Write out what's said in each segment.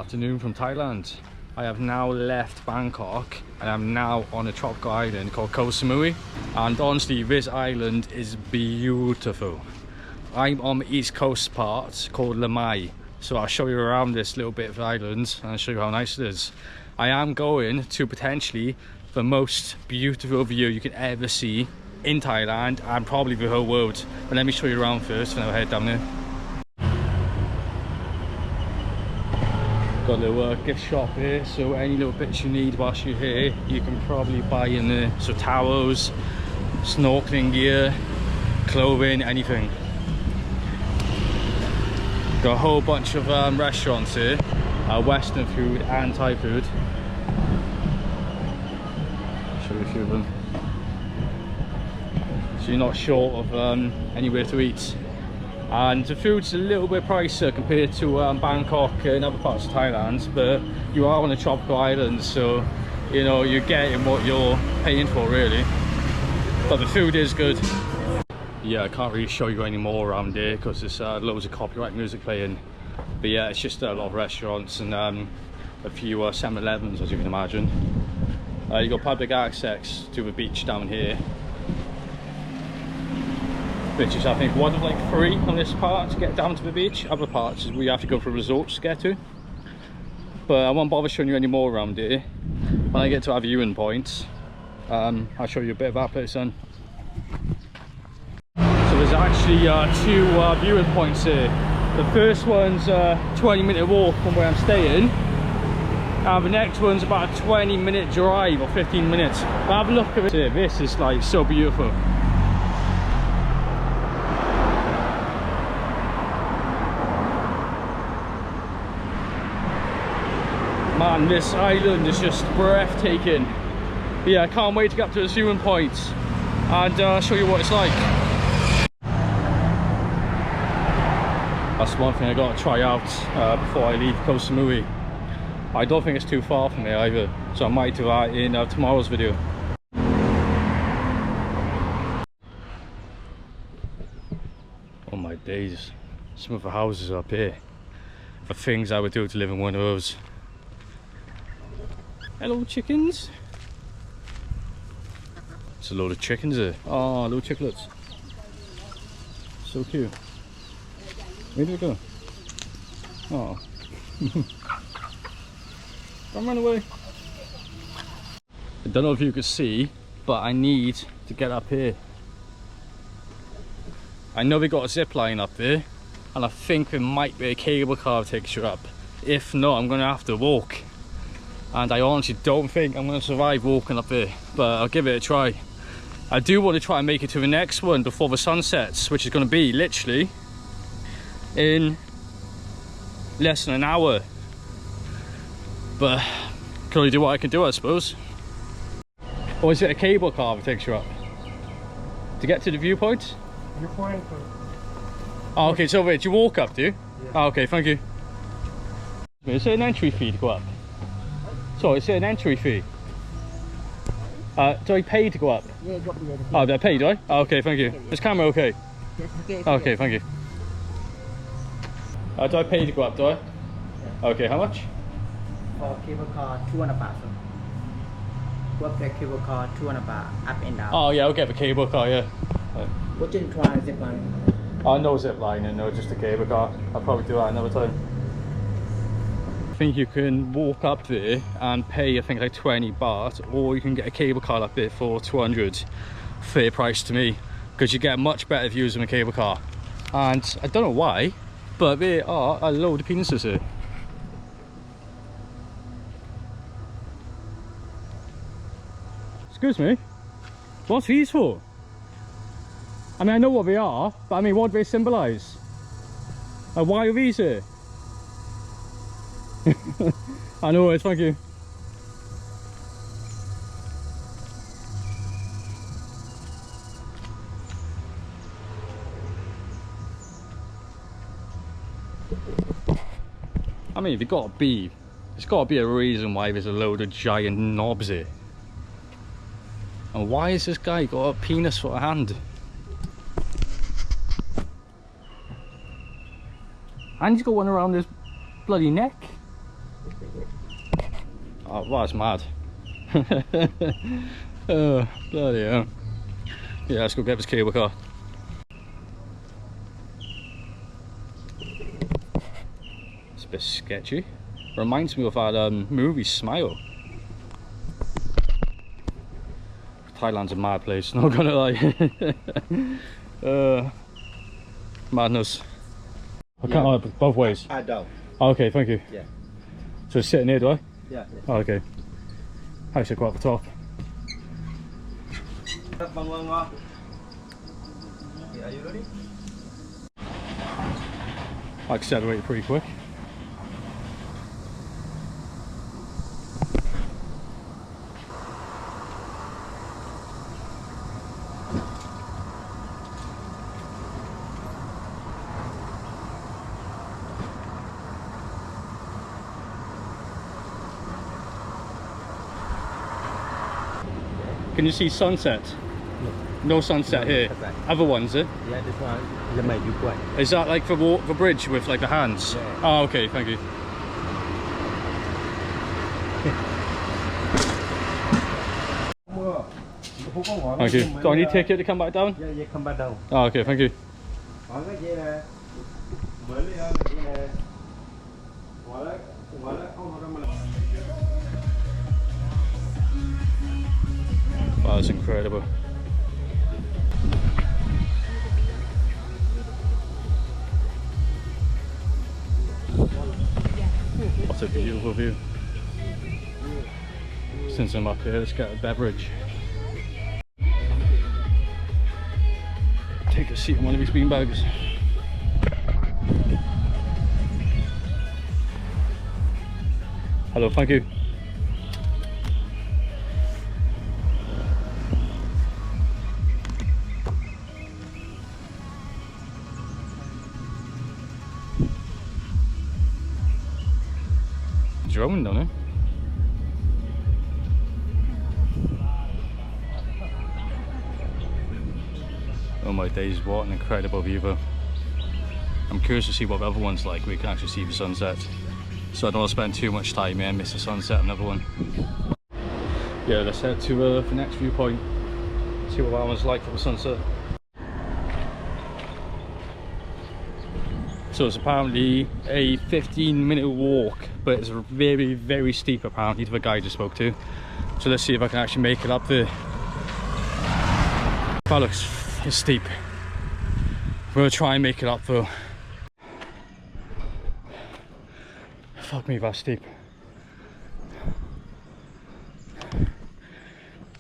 Afternoon from Thailand. I have now left Bangkok and I'm now on a tropical island called Koh Samui, and honestly this island is beautiful. I'm on the east coast part called Lamai, so I'll show you around this little bit of the island and I'll show you how nice it is. I am going to potentially the most beautiful view you can ever see in Thailand and probably the whole world, but let me show you around first and I'll head down there. Got a little gift shop here, so any little bits you need whilst you're here you can probably buy in there. So towels, snorkeling gear, clothing, anything. Got a whole bunch of restaurants here, western food and Thai food. Show you a few of them. So you're not short of anywhere to eat. And the food's a little bit pricier compared to Bangkok and other parts of Thailand, but you are on a tropical island, so you know you're getting what you're paying for really. But the food is good. Yeah, I can't really show you any more around here because there's loads of copyright music playing. But yeah, it's just a lot of restaurants and a few 7-Elevens, as you can imagine. You got public access to the beach down here, which is I think one of like 3 on this part to get down to the beach. Other parts is we have to go for resorts to get to. But I won't bother showing you any more around here. When I get to our viewing points, I'll show you a bit of that place then. So there's actually 2 viewing points here. The first one's a 20-minute walk from where I'm staying. And the next one's about a 20-minute drive or 15 minutes. But have a look at it here. This is like so beautiful. Man, this island is just breathtaking. Yeah, I can't wait to get up to the viewing point and show you what it's like. That's one thing I got to try out before I leave Koh Samui. I don't think it's too far from here either, so I might do that in tomorrow's video. Oh my days, some of the houses up here, the things I would do to live in one of those. Hello chickens. It's a load of chickens here. Oh, little chicklets. So cute. Where did it go? Oh. Don't run away. I don't know if you can see, but I need to get up here. I know they got a zip line up there, and I think there might be a cable car that takes you up. If not, I'm gonna have to walk. And I honestly don't think I'm going to survive walking up there, but I'll give it a try. I do want to try and make it to the next one before the sun sets, which is going to be literally in less than an hour. But can only do what I can do, I suppose. Or is it a cable car that takes you up to get to the viewpoint? You're fine. Oh, okay, so wait, do you walk up, do you? Yeah. Oh, okay, thank you. Is there an entry fee to go up? So is it an entry fee? Do I pay to go up? Yeah, drop the other. Oh, do I pay, do I? Oh, okay, thank you. Is camera okay? Yes, okay. Okay, thank you. Do I pay to go up, do I? Yeah. Okay, how much? For cable car, 200 baht. Go up the cable car, 200 baht, up and down. Oh yeah, I'll get the cable car, yeah. What didn't try zip line? No zip line and no, just a cable car. I'll probably do that another time. I think you can walk up there and pay I think like 20 baht, or you can get a cable car up there for 200. Fair price to me, because you get much better views in a cable car. And I don't know why, but there are a load of penises here. Excuse me, what's these for? I mean, I know what they are, but I mean, what do they symbolise? Why are these here? I know it, thank you. I mean, there's got to be a reason why there's a load of giant knobs here. And why has this guy got a penis for a hand? And he's got one around his bloody neck. Oh, that's mad. Oh, bloody hell. Yeah, let's go get this cable car. It's a bit sketchy. Reminds me of that movie Smile. Thailand's a mad place, not gonna lie. Madness. I can't lie, both ways. I don't. Oh, okay, thank you. Yeah. So it's sitting here, do I? Yeah. Oh, okay. I should go up the top. Yeah, are you ready? I accelerated pretty quick. Can you see sunset? No sunset here. Other ones, eh? Yeah, this one. The made you quite. Is that like for walk the bridge with like the hands? Yeah. Oh, okay, thank you. Thank you. Do I need ticket to come back down? Yeah, yeah, come back down. Oh, okay, thank you. Wow, that's incredible. What a beautiful view. Since I'm up here, let's get a beverage. Take a seat on one of these beanbags. Hello, thank you. Drone, don't it? Oh my days, what an incredible view though. I'm curious to see what the other one's like where you can actually see the sunset. So I don't want to spend too much time here and miss the sunset on another one. Yeah, let's head to the next viewpoint. See what that one's like for the sunset. So it's apparently a 15-minute walk, but it's very, very steep apparently to the guy I just spoke to. So let's see if I can actually make it up there. That looks steep. We'll try and make it up though. Fuck me, that's steep.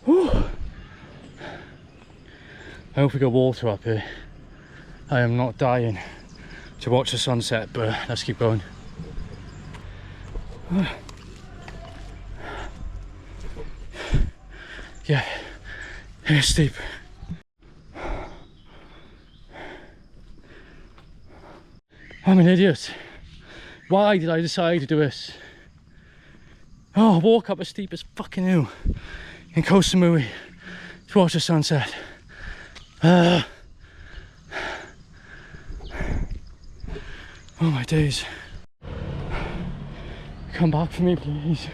Whew. I hope we got water up here. I am not dying to watch the sunset, but let's keep going. Yeah, it's steep. I'm an idiot. Why did I decide to do this? Oh, walk up as steep as fucking hill in Koh Samui to watch the sunset. Oh my days. Come back for me, please.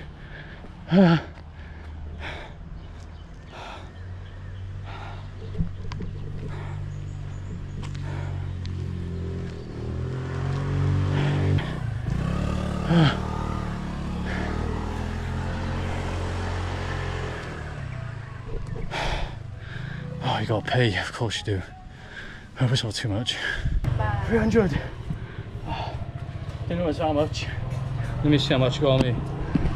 Oh, you gotta pay, of course you do. I hope it's not too much. 300. Oh, didn't know it was that much. Let me see how much you got on me.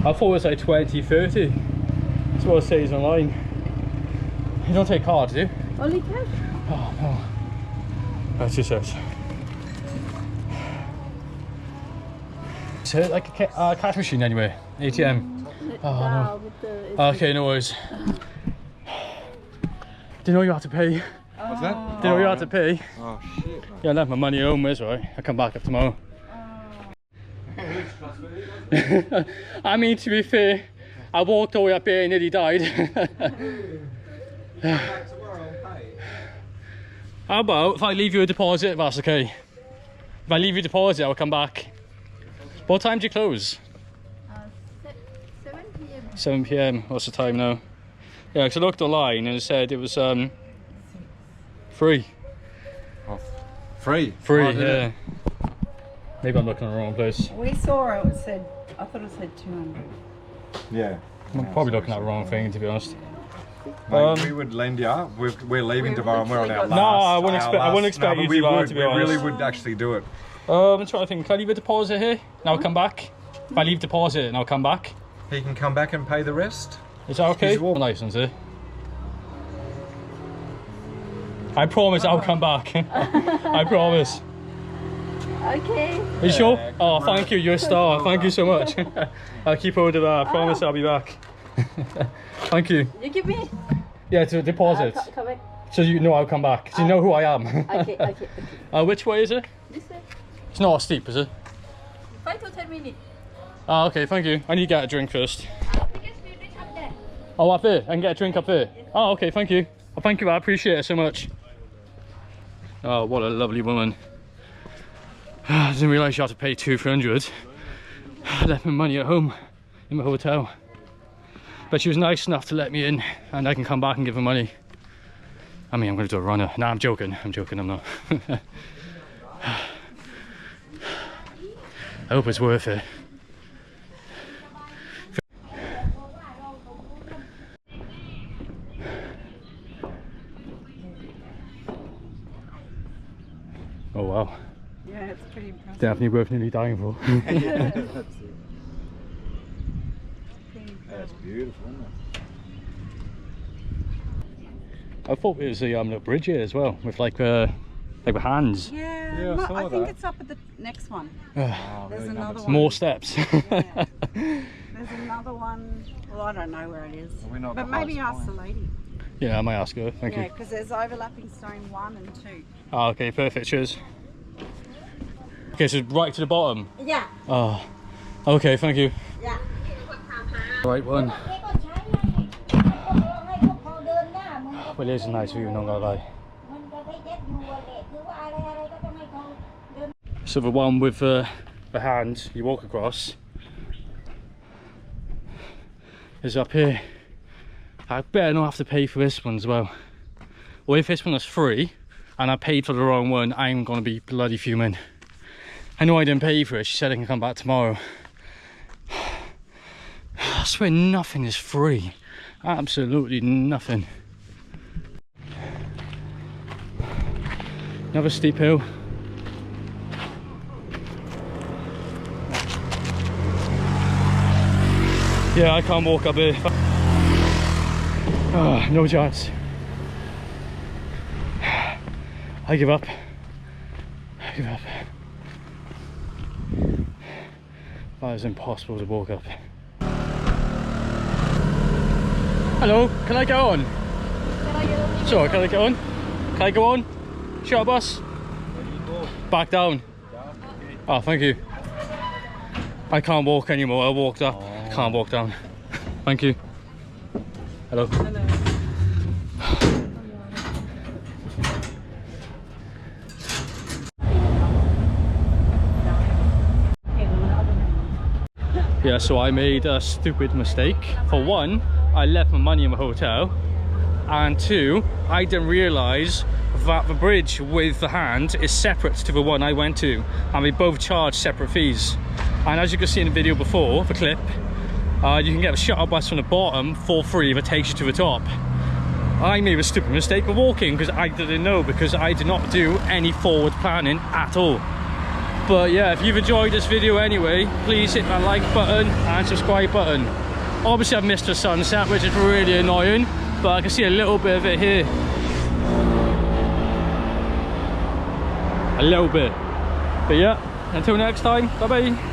I thought it was like 20, 30. That's what it says online. You don't take cards, do you? Only cash? Oh no. That's just it. Is it like a cash machine anyway? ATM? Oh no. Okay, no worries. Didn't know you had to pay. What's that? Didn't know you had to pay. Oh shit. Yeah, I left my money home, it's alright. I'll come back up tomorrow. I mean, to be fair, I walked all the way up here and nearly died. How about if I leave you a deposit, if that's okay? If I leave you a deposit, I'll come back. What time do you close? 7 p.m. 7 PM. What's the time now? Yeah, because I looked online and it said it was free. Oh, free? Free, oh, yeah. Maybe I'm looking at the wrong place. We saw it said, I thought it said 200. Yeah. I'm probably looking at the wrong thing, to be honest. Mate, we would lend you. We're leaving tomorrow and we're on our last. No, I wouldn't expect you to do that, to be honest. We really would actually do it. I'm trying to think. Can I leave a deposit here? Now come back? If I leave deposit and I'll come back? He can come back and pay the rest. Is that okay? License here. I promise I'll come back. I promise. Okay. Are you sure? Oh, thank you. You're a star. Thank you so much. I'll keep hold of that. I promise I'll be back. Thank you. You give me? Yeah, to deposit. Come back. So you know I'll come back. So you know who I am. Okay. Which way is it? This way. It's not steep, is it? 5 to 10 minutes. Oh, okay, thank you. I need to get a drink first. Oh, up there? I can get a drink up there? Oh, okay, thank you. Oh, thank you, I appreciate it so much. Oh, what a lovely woman. I didn't realise you had to pay 200-300. I left my money at home, in my hotel. But she was nice enough to let me in, and I can come back and give her money. I mean, I'm going to do a runner. Nah, I'm joking, I'm not. I hope it's worth it. Oh wow. Yeah, it's pretty impressive. Definitely worth nearly dying for. That's beautiful, isn't it? I thought it was a little bridge here as well, with like with hands. Yeah, I saw I think that. it's up at the next one. Oh, There's really another nice. one. More steps. Yeah. There's another one. Well, I don't know where it is. We're not But the maybe highest ask the point. lady. Yeah, I might ask her. Thank Yeah, you. because there's overlapping stone 1 and 2. Oh, okay, perfect. Cheers. Okay, so right to the bottom. Yeah. Oh, okay, thank you. Yeah. Right one. Well, it is a nice view, not gonna lie. So the one with the hand you walk across is up here. I better not have to pay for this one as well. Or if this one is free and I paid for the wrong one, I'm gonna be bloody fuming. I know I didn't pay for it. She said I can come back tomorrow. I swear nothing is free. Absolutely nothing. Another steep hill. Yeah, I can't walk up here. Oh, no chance. I give up. I give up. That is impossible to walk up. Hello, can I go on? Sorry, can I go on? Can I go on? Short bus? Back down. Oh, thank you. I can't walk anymore. I walked up. Can't walk down. Thank you. Hello. Hello. Yeah, so I made a stupid mistake. For one, I left my money in my hotel. And two, I didn't realise that the bridge with the hand is separate to the one I went to. And we both charge separate fees. And as you can see in the video before, the clip, you can get a shuttle bus from the bottom for free that takes you to the top. I made a stupid mistake of walking because I didn't know, because I did not do any forward planning at all. But yeah, if you've enjoyed this video anyway, please hit that like button and subscribe button. Obviously I've missed the sunset, which is really annoying, but I can see a little bit of it here. A little bit. But yeah, until next time, bye bye.